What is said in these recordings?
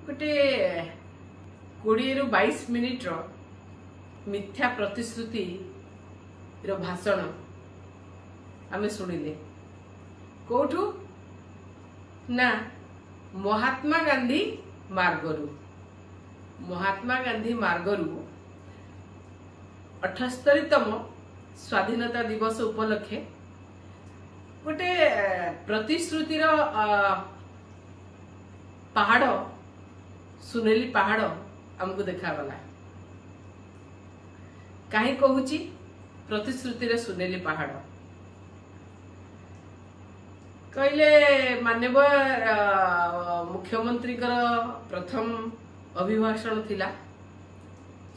गोटे 20 ରୁ 22 मिनिट मिथ्या प्रतिश्रुति रो भाषण आमे सुनिले कोठू ना महात्मा गांधी मार्गरू 78तम स्वाधीनता दिवस उपलक्षे गोटे प्रतिश्रुतिर पहाड़ सुनेली पहाड़ हमको देखागला कहीं कहूची प्रतिश्रुति रे सुनेली पहाड़ कहले माननीय मुख्यमंत्री प्रथम अभिभाषण थिला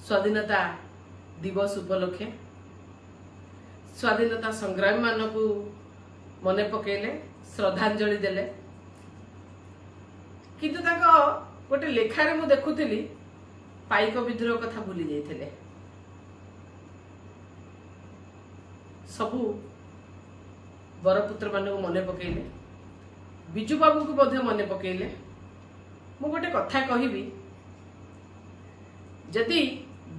स्वाधीनता दिवस उपलक्षे स्वाधीनता संग्रामी मानकू मने पकेले श्रद्धांजलि देले किंतु ताको गोटे लेखारे मु देखुथिली पाइक विद्रोह कथा भूली जाइथिले सबू बरपुत्र मानक मने पकेले बिजू बाबू को मध्य मने पकेले मु गोटे कथा कहिबी जदि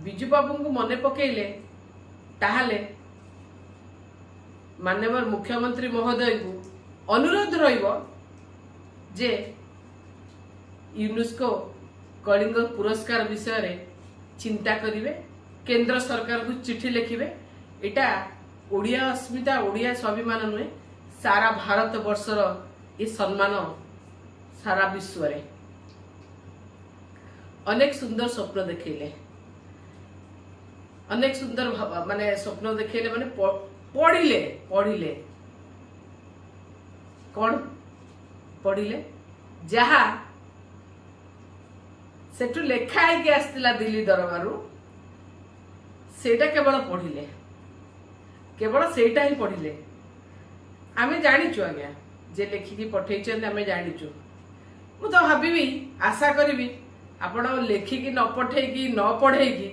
बिजू बाबू को मने पकेले ताहाले माननीय मुख्यमंत्री महोदय को अनुरोध रहिबो जे यूनेस्को कलिंग पुरस्कार विषय रे चिंता करिवे केंद्र सरकार को चिठी लिखिबे एटा ओडिया अस्मिता ओडिया स्वाभिमान नुहे सारा भारत वर्षर ये सम्मान सारा विश्व रे अनेक सुंदर स्वप्न देखिले अनेक सुंदर माने स्वप्न देखिले माने पढ़िले पढ़िले कौन पढ़िले जहा सेठू लेखा है आसला दिल्ली दरबारू सेटा केवल पढ़िले केवल सेटा ही पढ़िले आमे जानिचु आज्ञा जे लेखिकी पठेइछन आमे जानिचु मु तो भाबी आशा करी आपण लेखिकी न पठेइकी न पढ़ेइकी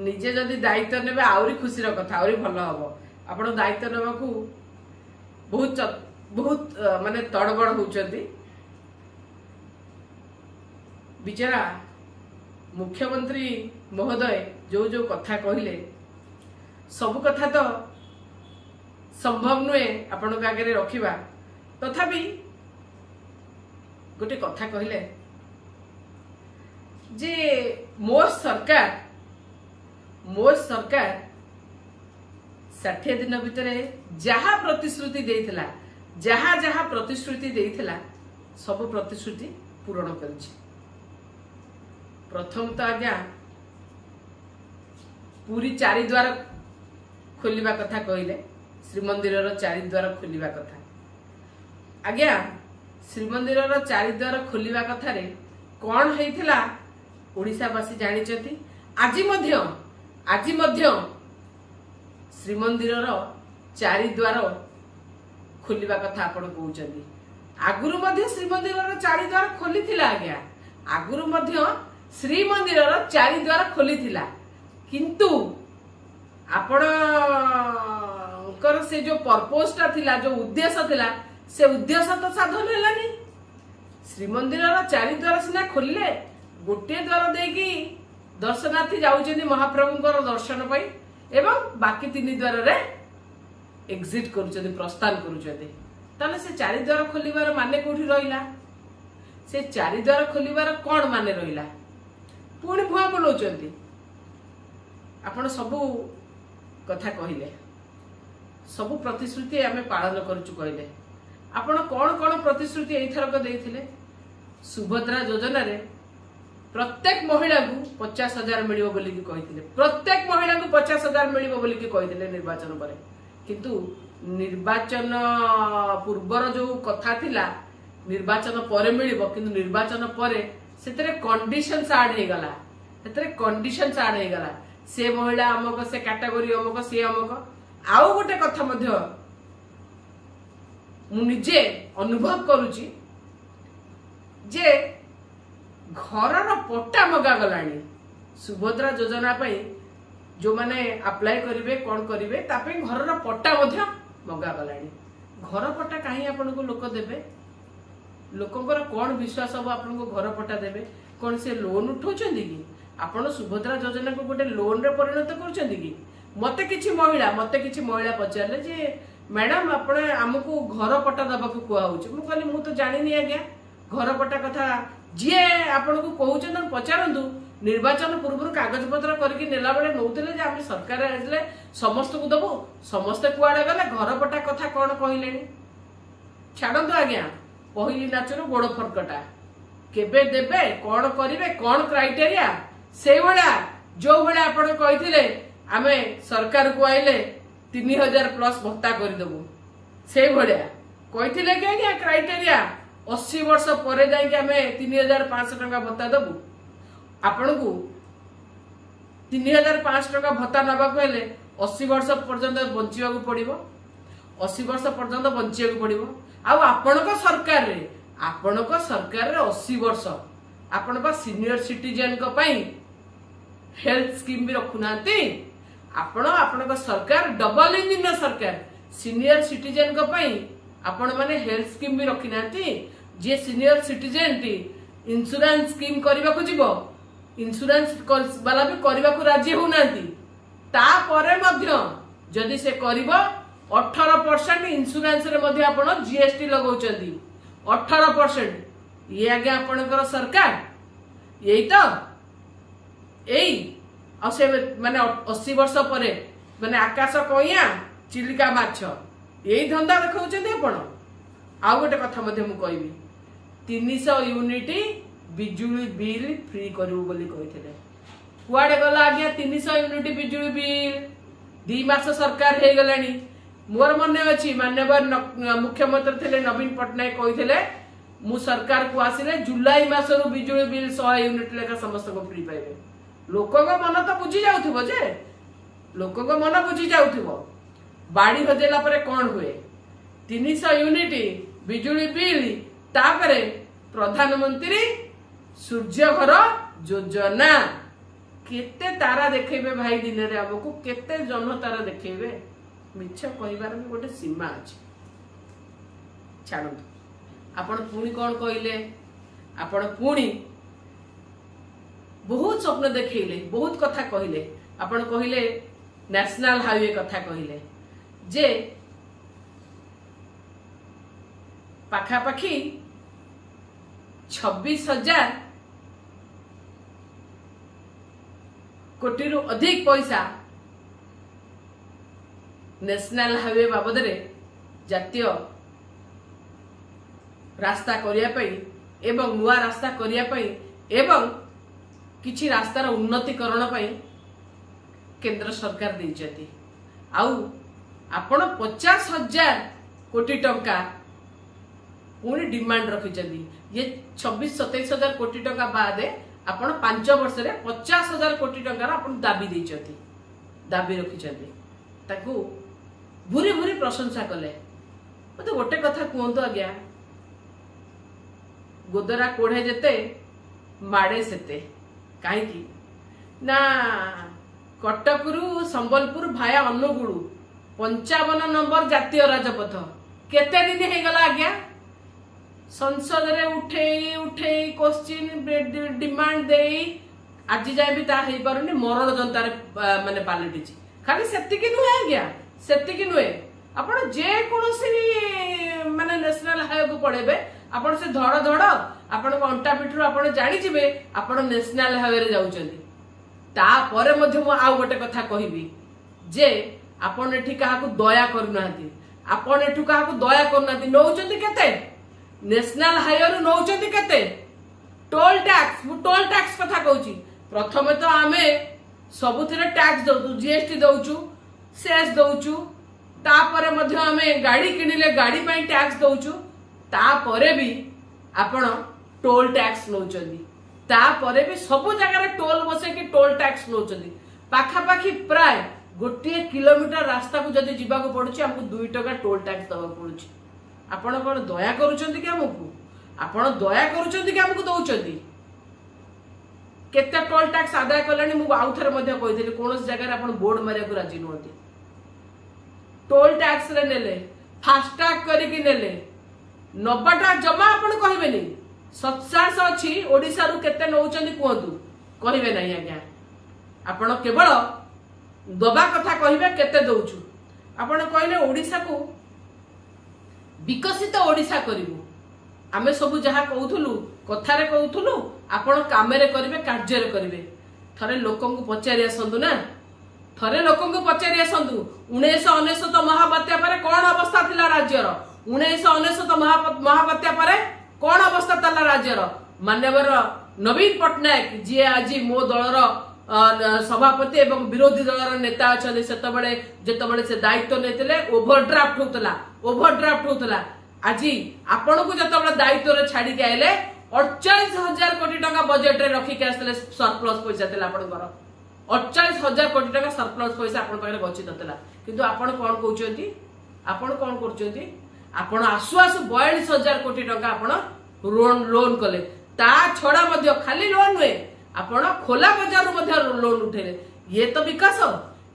निजे जदि दायित्व नेबे आउरी खुशीर कथा आउरी भल हबो आपण दायित्व नेबाकू बहुत बहुत माने तड़बड़ होउचंदी बिचारा मुख्यमंत्री महोदय जो जो कथा कहले सब कथा तो संभव नुहे आपण आगे रखा तथापि गोटे कथा कहले जे मोर सरकार 60 दिन भितर जहा प्रतिश्रुति देइथिला जहा प्रतिश्रुति देइथिला सब प्रतिश्रुति पूरण करिछि प्रथम तो आज्ञा पूरी चारिद्वार खोलिबा कथा कहले श्रीमंदिर चारिद्वार खोलिबा कथा आज्ञा श्रीमंदिर चारिद्वार खोलिबा कथा रे कौन हेइथिला ओडिशावासी जानिचंती आज मध्य श्रीमंदिर चारिद्वार खोलिबा कथा आपण कहउचंदी आगुरु मध्य श्रीमंदिर चारिद्वार खोली थिला आज्ञा आगुरु मध्य श्रीमंदिर चारिद्वार खोली थिला किंतु आपण से जो पर्पस थिला जो उद्देश्य थिला से उद्देश्य तो साधन हेलानी श्रीमंदिर चारिद्वार सिना खोलिले गोटे द्वार देकी दर्शनार्थी जाउचंदी महाप्रभुंकर दर्शन पाई एवं बाकी 3 द्वार रे एग्जिट करूचंदी प्रस्थान करूचंदी ताले से चारिद्वार खोलिबार माने कोठी रहिला से चारिद्वार खोलिबार कोन माने रहिला पुणी भुआ बोलौचंदी आपण सबू कथा कहले सबू प्रतिश्रुति आमे पालन करचु कहले आपण कोन कोन प्रतिश्रुति एथरक देइथिले सुभद्रा योजना रे प्रत्येक महिला को 50,000 मिलिबो बोली कि कहिथिले प्रत्येक महिला को 50,000 मिलिबो बोली कि कहिथिले निर्वाचन परे किंतु निर्वाचन पूर्वर जो कथा थिला निर्वाचन परे मिलिबो किंतु निर्वाचन परे सेतरे कंडीशंस ऐड हे गला सेतरे कंडीशंस ऐड हे गला से महिला अमक से कैटेगरी अमक से अमक आउ गोटे कथा मध्य मु निजे अनुभव करूची जे घरर पट्टा मगा गलानी सुभद्रा योजना पाई जो माने अप्लाई करिवे कोन करिवे तापे घरर पट्टा मध्य मगा गलानी घर पट्टा काहे आपन को लोक देबे लोकंकर कौन विश्वास हम आपन घर पट्टा देवे कौन से लोन उठाउछन्ती कि आपण सुभद्रा योजना को गोटे लोन रे परिणत करछन्ती कि मते किछि महिला पचारले जे मैडम आपण हमको घर पट्टा दबाक कुआ होउछ मु कहली मु तो जानिनी आज्ञा घर पट्टा कथा जी आपण को कहउछन पचारंतु निर्वाचन पूर्व कागज पत्र करके नेला बेले नौतले जे आम सरकार आइले समस्त को दबो समस्त कुआडे गले घर पट्टा कथा कौन कहलेनी छाड़ू आज्ञा पहली नाचर गोड़ फरकटा केबे देबे कौन करिवे कौन क्राइटेरिया से भला जो भला आपण कहिथिले आमे सरकार को आइले 3000 प्लस भत्ता कर देबो से भला कहिथिले कि आज्ञा क्राइटेरिया 80 वर्ष परे जाई कि आमे 3500 टका भत्ता देबो आपण को 3500 टका भत्ता नबा को हेले 80 वर्ष पर्यंत बंचिबा को पड़िबो 80 वर्ष पर्यंत बंचिबा को पड़िबो आ आपणक सरकार रे 80 वर्ष आपण बा सीनियर सिटीजन को पई हेल्थ स्कीम भी रखुनाती आपण आपणक सरकार डबल इंजिन सरकार सीनियर सिटीजन को पई आपण माने हेल्थ स्कीम भी रखिनाती जे सीनियर सिटीजन टी इंश्योरेंस स्कीम करबा को जीवो इंश्योरेंस वाला भी करबा को राजी होनाती ता परे मध्य जदि से करिवो 18% इंश्योरेंस रे मध्ये आपण जीएसटी लगाउचंदी 18% ये आगे आपणकर सरकार यही तो एई से माने 80 वर्ष परे माने आकाश कइया चिलिका माछ यही धंदा देखाउचंदी आपण आ गोटे कथा मध्ये मु कहबी 300 यूनिट बिजुली बिल फ्री करू बोली कहिथिले कुआडे गला आज्ञा 300 यूनिट बिजुली बिल 2 मास सरकार हे गलानी मोर मन अच्छी मान्यवर मुख्यमंत्री थे नवीन पट्टनायक कही मु सरकार को आसिले जुलाई मासरू बिजुली बिल 100 यूनिट लेखा समस्त को फ्री पाइबे लोक मन तो बुझी जाउथिबो जे लोक मन बुझी जाउथिबो बाड़ी हजेला परे कौन हुए 300 यूनिट बिजुली बिल तापरे प्रधानमंत्री सूर्य घर योजना केते तारा देखेबे भाई दिन रे हमको केते जन तारा देखेबे मिछ कहबार भी गोटे सीमा अच्छे छाड़ू आपण पुणी कौन कहले आपण पुणी बहुत स्वप्न देखले बहुत कथा कहले आपण कहले नेशनल हाईवे कथा कहले जे पाखापाखी 26,000 कोटी रु अधिक पैसा नेशनल हाईवे बाबद रे जातीय रास्ता करिया पई एवं नुआ रास्ता करिया पई एवं किछि रास्तार उन्नतीकरण पई केंद्र सरकार दैछथि आउ आपण 50,000 कोटी टंका पुणी डिमांड रखिछथि ये 26-27,000 कोटी टंका बाद आपण 5 वर्ष रे 50,000 कोटी टंका आपण दाबी दैछथि दाबी रखिछथि ताकू भूरी भूरी प्रशंसा कले मत गोटे कथा कहतु आज्ञा गोदरा कोढ़े जेते माड़े सेते कहीं ना कटकरू संबलपुर भाया अनुगुड़ू 55 नंबर जातीय राजपथ केते दिन हो गला आज्ञा संसद रे उठे उठे क्वेश्चन डिमांड दे आज जाए भी ता हेई पारुनी मरण जनतार माने पालटिची खाली सेतिकी नुहे आज्ञा सेतिकी नुहे आपण जे कोनोसी माने नेशनल हाईवे को पळेबे आपण से धड़ धड़ आपण को अंटा पिठरू आपण जानि जिवे आपण नेशनल हाईवे रे जाउचंदी ता परे मध्ये मु आ गोटे कथा कहिबी जे आपण एठी काहा को दया करूनांती आपण एठू काहा को दया करूनांती नौचंदी केते नेशनल हाईवे रो नौचंदी केते टोल टैक्स कथा कहूची प्रथमे तो आमे सबुथिरे टैक्स दउचु जीएसटी दउचु सेस दउचु तापरे मध्ये आमे गाड़ी किनिले गाड़ी पई टैक्स दउचु तापरे भी आपण टोल टैक्स नौचंदी तापरे भी सब जगह टोल बसे कि टोल टैक्स नौचंदी पाखापाखी प्राय 1 किलोमीटर रास्ता को जदि जीवा को पड़ुची हमको 2 टका टोल टैक्स दवा पड़ुची आपण कोन दया करूचंदी कि हमको आपण दया करूचंदी कि हमको दउचंदी केते टोल टैक्स आदाय कलानी मु आउथरे मध्ये कहिथिले कोनस जगह रे आपण बोर्ड मारिया को राजी नहोती टोल टैक्स रे नेले फास्टैग करी कि नेले नबाटा जमा आपण कहबेनी सत्साहस अछि ओडिसा रु केते नउचंदी कहतु कहबे नै आज्ञा आपण केवल दबा कथा कहबे केते दउछु आपण कहले ओडिसा को विकसित ओडिसा करिवु आमे सब जहा कहउथुलु कथारे कहउथुलु आपण कामेरे करिवे कार्य करिवे थरे लोकन को पचारि आसंदु ना थरे लोकन को पचारि आसंदु 1999 महाबात्या परे कोन अवस्था थिला राज्यर 1999 महाबात्या परे कोन अवस्था तला राज्यर मान्यवर नवीन पटनायक जी आज मो दलर सभापति एवं विरोधी दलर नेता अच्छा सेतबळे जेतबळे से दायित्व नेतले ओभरड्राफ्ट होतला आज आपण को जेतबळे दायित्व रे छाडी के आइले 48,000 कोटी टका बजेट रे रखी के आसले सरप्लस पैसा थिला आपनकर 48,000 कोटी टका सरप्लस पैसा आपण पाखरे गच्छित थिला किंतु आपण कोन कहउचंती आपण कोन करचंती आपण आसु आसु 42,000 कोटी टका आपण लोन कले ता छडा मध्ये खाली लोन हुए आपण खोला बाजार मध्ये लोन उठेले ये तो विकास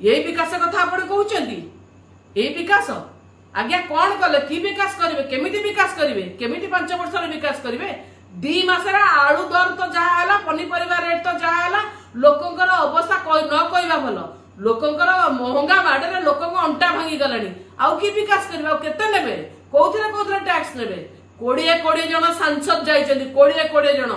ये विकास कथा आपण कहउचंती ए विकास आज्ञा कोन कले की विकास करिवे केमिति विकास करिवे केमिति 5 वर्ष रे विकास करिवे 2 मासरा आळू दर तो जहा हला पनीपरिवा रेट तो जहा हला लोकंकर अवस्था न कहबा भलो लोकंकर महंगा बाडरे लोकंक अंटा भांगी गलानी आउ की विकास करबा केते नेबे कोथरे टैक्स नेबे 20 जन सांसद जाइछन्ती 20 जन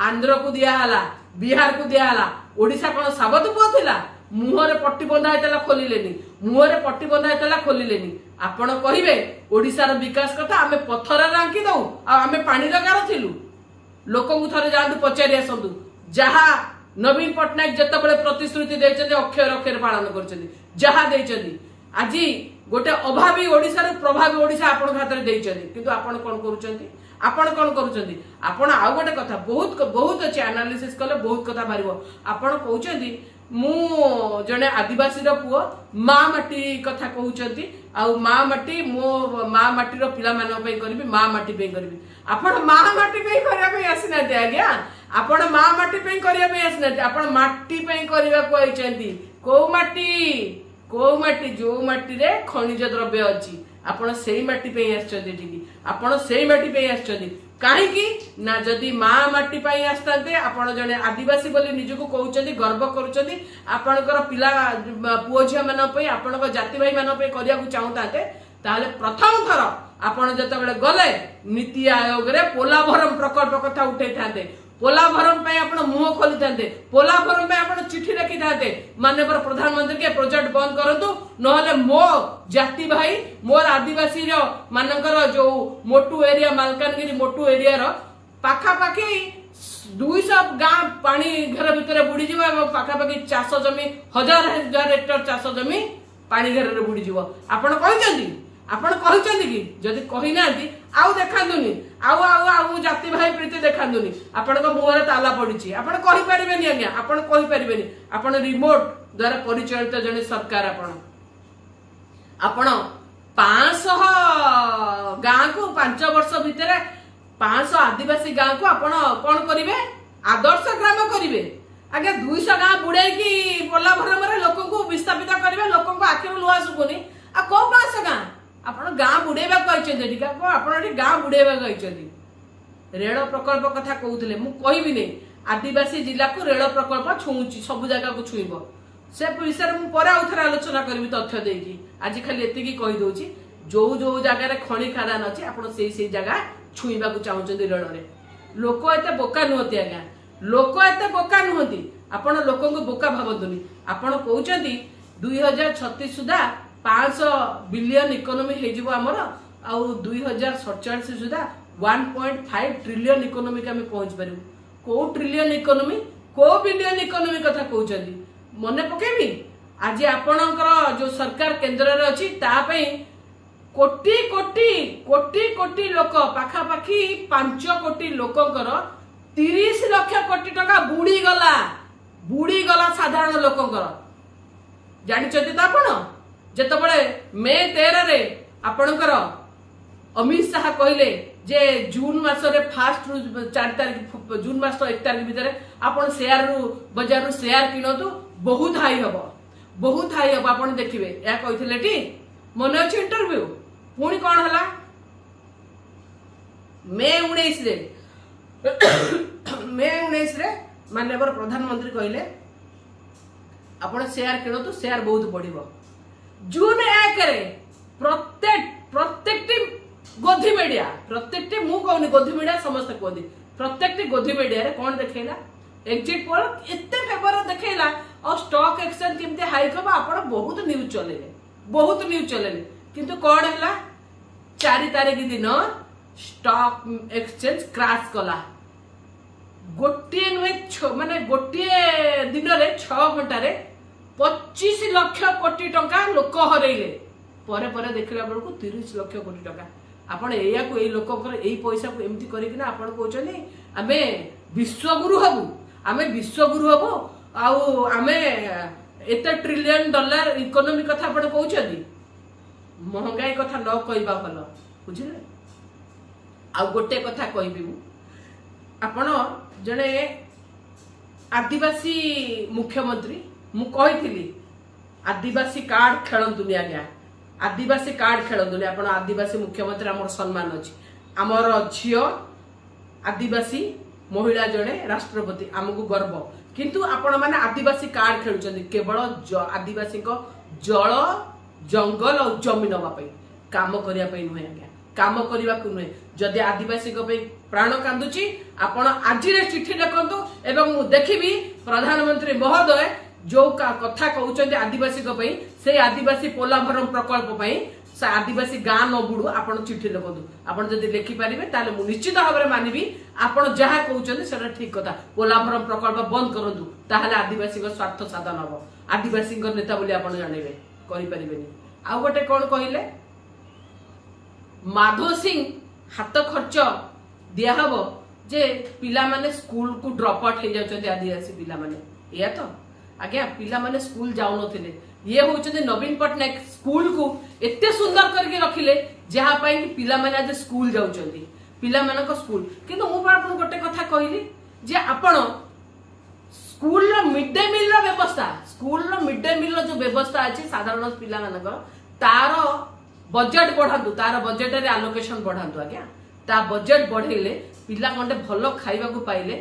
आंध्र को दिया हला बिहार को दिया हला ओडिसा कोन साबत पोथिला मुहरे पट्टी बंधा हेतला खोलिलेनी मुहरे पट्टी बंधा हेतला खोलिलेनी आपण कहिबे ओडिसा रो विकास कथा आमे पत्थर रांकी दउ आ आमे पानी लगार थिलु लोकन को थरे जांदु पचारि आसंदु जहा नवीन पटनायक जेतबळे प्रतिश्रुति दैछन्ते अक्षर अक्षर पालन करछन्ती जहा दैछन्ती आजी गोटे अभावी ओडिसा रो प्रभावी ओडिसा आपण खातर दैछन्ती किंतु आपण कोन करूछन्ती आपण कोन करूछन्ती आपण आ गोटे कथा बहुत बहुत अछि एनालिसिस कले बहुत कथा बारिबो आपण कहउछन्ती मु जने आदिवासी रो पुओ मा माटी कथा कहउछन्ती आ मा माटी मो मा माटी रो पिला मानो पे करबी मा माटी पे करबी आपण मा माटी पे करबा पे आसिना दे आज्ञा आपण मा माटी पे करबा पे आसिना आपण माटी पे करबा को आइछन्ती को माटी जो माटी रे खनिज द्रव्य अछि आपण सेही माटी पे आछन्ती ठीक आपण सेही माटी पे आछन्ती काहे की ना जदी मा माटी पाई आस्तांते आपण जने आदिवासी बोली निजको कहउचंती गर्व करूचंती आपणकर पिला पुओ झिया मन पे आपणक जाति भाई मन पे करिया को चाहताते ताले प्रथम थर आपण जतबेले गले नीति आयोग रे पोलाभरम प्रकल्प कथा उठै थाते पोलाभरम पे आपण मुह खोली थाते पोलाभरम पे आपण चिट्ठी लिखि थाते माननीय प्रधानमंत्री के प्रोजेक्ट बंद करंतु नहले मो जाति भाई मोर आदिवासी रो मानकर जो मोटू एरिया मालकानगिरी मोटू एरिया रो पाखा पाखी 200 गां पानी घर भितर बुडी जीवा एवं पाखा पाखी चाष जमी 1000 हेक्टर चाष जमी पानी घर रे बुडी जीवो आपण कहचंती कि जदि कहि नांती आउ देखांदुनी आउ जाति भाई प्रीति देखांदुनी आपण को मुहरे ताला पडिची आपण कहि परिबेनी आज्ञा आपण कहि परिबेनी आपण रिमोट द्वारा परिचालित जने सरकार आपण 500 गां को 5 वर्ष भितर 500 आदिवासी गां को आपण कोन करिवे आदर्श ग्राम करिवे आगे 200 गां बुड़ाई की बोला भरम रे लोकन को विस्थापित करिवे लोकन को आखिर लुआ सुबुनी आ को 500 गां आपण गां बुड़ेबा कहचंती ठीक आपण गां बुड़ेबा कहचंती रेल प्रकल्प कथा कहउतले मु कहिबि नै आदिवासी जिला को रेल प्रकल्प छुउची सब जगह को छुइबो से विषय मु पर आउथरा आलोचना करबी तथ्य देकी आज खाली एतिकी कहि दोची जो जगह रे खणी खादान अछि आपण सेही जगह छुइबा को चाहउचंती रेल रे लोक एते बोका नहति आगा लोक एते बोका नहति आपण लोकन को बोका भाबंतुनी आपण कहउचंती 2036 सुधा 500 बिलियन इकोनॉमी हे जिवो हमर आ 2047 सुधा 1.5 ट्रिलियन इकोनॉमी के हम पहुंच पारू को ट्रिलियन इकोनॉमी को बिलियन इकोनॉमी कथा कहउचंती मने पकेबी आज आपणकर जो सरकार केंद्र रे अछि ता पई कोटी कोटी कोटी कोटी लोक पाखा पाखी 5 कोटी लोकंकर 30 लाख कोटी टका बुड़ी गला साधारण लोकंकर जानि चति त आपण जेतबळे मे 13 रे आपणकर अमित शाह कहले जे जून मास रे फास्ट 4 तारिख जून मास 1 तारिख भीतर आपण शेयर रु बाजार रु शेयर किनतु बहुत हाई हबो आपण देखिबे या कहिथिले टी मने अछि इंटरव्यू पुणी कोन हला मे 19 रे माननीय प्रधानमंत्री कहले आपण शेयर किणतु शेयर बहुत बढ़िबो। जून 1 रे प्रत्येक गोधी मीडिया प्रत्येक मु कहनी गोधी मीडिया समस्त कहती प्रत्येक गोधी मीडिया रे कौन देखैला एग्जिट पोल एते फेवर देखैला और स्टॉक एक्सचेंज केमते हाई खबा आपण बहुत न्यूज चलेले किंतु कौन हैला 4 तारीख दिन स्टॉक एक्सचेंज क्रैश कला गोटे नुहे माने गोटे दिन रे 6 घंटा रे 25 लाख कोटी टंका लोक हरैले परे परे देखला बेलू 30 लाख कोटी टंका आपण एया को ए लोक ए पैसा को एमती करिकिना आपण कहउछनी आमे विश्वगुरु हबु आउ आमे एते ट्रिलियन डॉलर इकोनॉमी कथा आपण कहउछनी महंगाई कथा न कहबा भलो बुझिले। आ गोटे कथा कहबी आपण जने आदिवासी मुख्यमंत्री मु कहिथिली आदिवासी कार्ड खेलंतुनी आज्ञा आदिवासी कार्ड खेलंतुनी आपण आदिवासी मुख्यमंत्री हमर सम्मान अछि हमर झियो आदिवासी महिला जने राष्ट्रपति हमकु गर्व किंतु आपण माने आदिवासी कार्ड खेलुचंदी केवल आदिवासी को जल जंगल और जमीन नबा पई काम करिया पई नुहे आज्ञा काम करिवा को नुहे जदि आदिवासी को पई प्राण कांदुची आपण आज रे चिट्ठी लिखंतु एवं मु देखिबी प्रधानमंत्री महोदय जो कथा कहउचंदी आदिवासी को पई से आदिवासी पोलाभरम प्रकल्प पई से आदिवासी गाँ न बुड़ू आपण चिट्ठी लिखंतु आपण जदि लिखि पारिबे ताले मु निश्चित भाबरे मानिबी आपण जहा कहउचंदी सेटा ठीक कथा पोलाभरम प्रकल्प बंद करंतु ताहाले आदिवासी को स्वार्थ साधन हबो आदिवासी को नेता बोली आपण जानिबे करि परिबेनी। आ गोटे कोन कहिले माधव सिंह हाथ खर्च दिया हबो जे पिला माने स्कूल को ड्रॉप आउट हे जाउचंदी आदिवासी पिला माने या तो आज्ञा पिला माने स्कूल जाउ नथिले ये होचंदी नवीन पटनायक स्कूल को एते सुंदर करके रखिले जहा पाई कि पिला माने आज स्कूल जाउचंदी पिला माने को स्कूल किंतु मु आपन गोटे कथा कहली जे आपण स्कूल रो मिड डे मील रो व्यवस्था स्कूल रो मिड डे मील रो जो व्यवस्था अछि साधारण पिला मानकर तार बजेट बढ़ातु तार बजेट रे एलोकेशन बढ़ातु आज्ञा ता बजेट बढ़ेले पिला कंडे भलो खाइबा को पाइले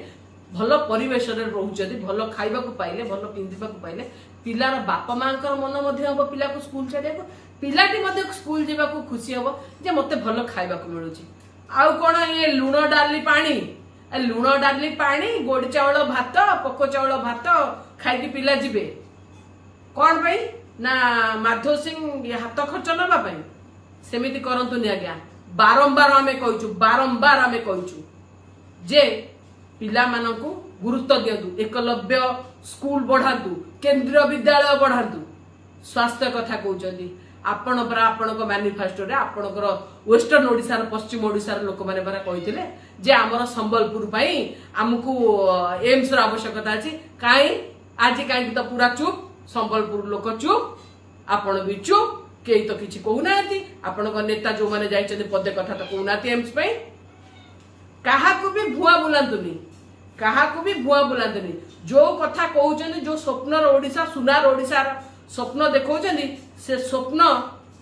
भलो परिवेश रे रहउचदी भलो खाइबा को पाइले भलो पिंदिबा को पाइले पिलार बापा मांकर मन मध्ये हबो पिला को स्कूल छाडिया को पिलाटी मध्ये स्कूल जेबा को खुशी हबो जे मते भलो खाइबा को मिलुची। आउ कोन ये लुण डाली पानी गोड़ चावल भात पको चावल भात खाइकी पिला जिबे कोन भाई ना माधव सिंह हाथ खर्च नबा पई सेमिति करंतु नि आज्ञा बारंबार आमे कहूचु जे पिला मानकु गुरुत्व दियंतु एकलव्य स्कूल बढ़ातु केंद्रीय विद्यालय बढ़ातु स्वास्थ्य कथा कहउचंदी आपण पर आपण को मैनिफेस्टो रे आपणकर वेस्टर्न ओडिसा पश्चिम ओडिसा लोक माने पर कहिथिले जे हमर संबलपुर पई हमकु एम्स र आवश्यकता अछि काई आज काई तो पूरा चुप संबलपुर लोक चुप आपण भी चुप के तो किछि कहउनाती आपण को नेता जो माने जाइछन पदे कथा तो कहउनाती एम्स पई काहा को भी भुआ बुलांतुनी जो कथा कहउछन जो स्वप्न ओडिसा सुनार ओडिसा स्वप्न देखौछन से स्वप्न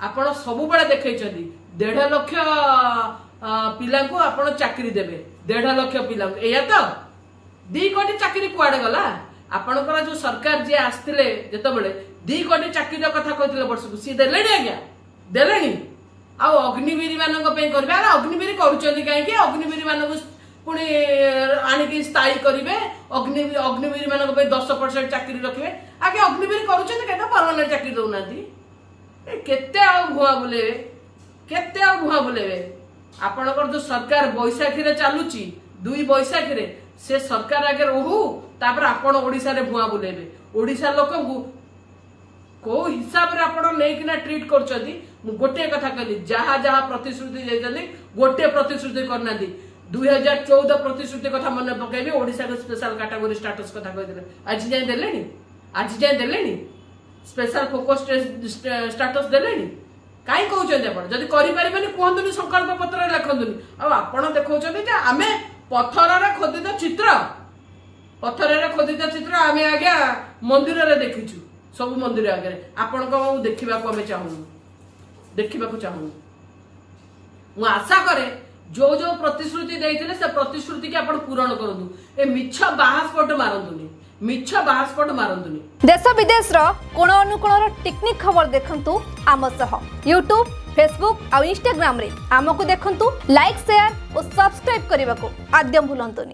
आपण सब बळे देखैछन 1.5 लाख पिला को आपण चाकरी देबे 1.5 लाख पिला एया तो 2 कोटी चाकरी कुआडे गला आपणकर जो सरकार जे आस्तिले जेतबेले 2 कोटी चाकरी कथा कहथिले वर्ष को सी देलेनी आज्ञा देलेनी आ अग्निवीर मानक पे करबे आ अग्निवीर करूचंदी काहे कि अग्निवीर मानक पुणी आनिकी स्थायी करिवे अग्निवीर मानक पे 10% चाकरी रखिवे आगे अग्निवीर करूचंदी केते परमानेंट चाकरी दउनाती केते आ भुआ बुलेबे आपणकर जो सरकार बैसाखी रे चालुची 2 बैसाखी रे से सरकार आगे रहू तापर आपण ओडिसा रे भुआ बुलेबे ओडिसा लोक को को हिसाब रे आपण नेकिना ट्रीट करचंदी गोटे कथा कहली जहा जहा प्रतिश्रुति देजंदी गोटे प्रतिश्रुति करनादी 2014 प्रतिश्रुति कथा मन पकेबे ओडिसा के स्पेशल कैटेगरी स्टेटस कथा कहदिले आज जाय देलेनी स्पेशल फोकस स्टेटस देलेनी काई कहउचंदी आपण जदी करि परिबेनी कोहंतुनी संकल्प पत्र रे लखंतुनी आ आपण देखौचंदी जे आमे पत्थर रे खोदित चित्र आमे आज्ञा मंदिर रे देखिछु सब मंदिर आगे आपण को देखिबा को आमे चाहू मु आशा करे जो जो प्रतिश्रुति देइथिले से प्रतिश्रुति के आपण पूरण करंतु ए मिछ बाहास्पट मारंतुनी मिछ बाहास्पट मारंतुनी देश विदेश रो कोण अनुकोण टेक्निक खबर देखंतु आम सह यूट्यूब फेसबुक और इंस्टाग्राम रे आमको देखंतु लाइक शेयर और सब्सक्राइब करने को आद्यम भूलंतुनी।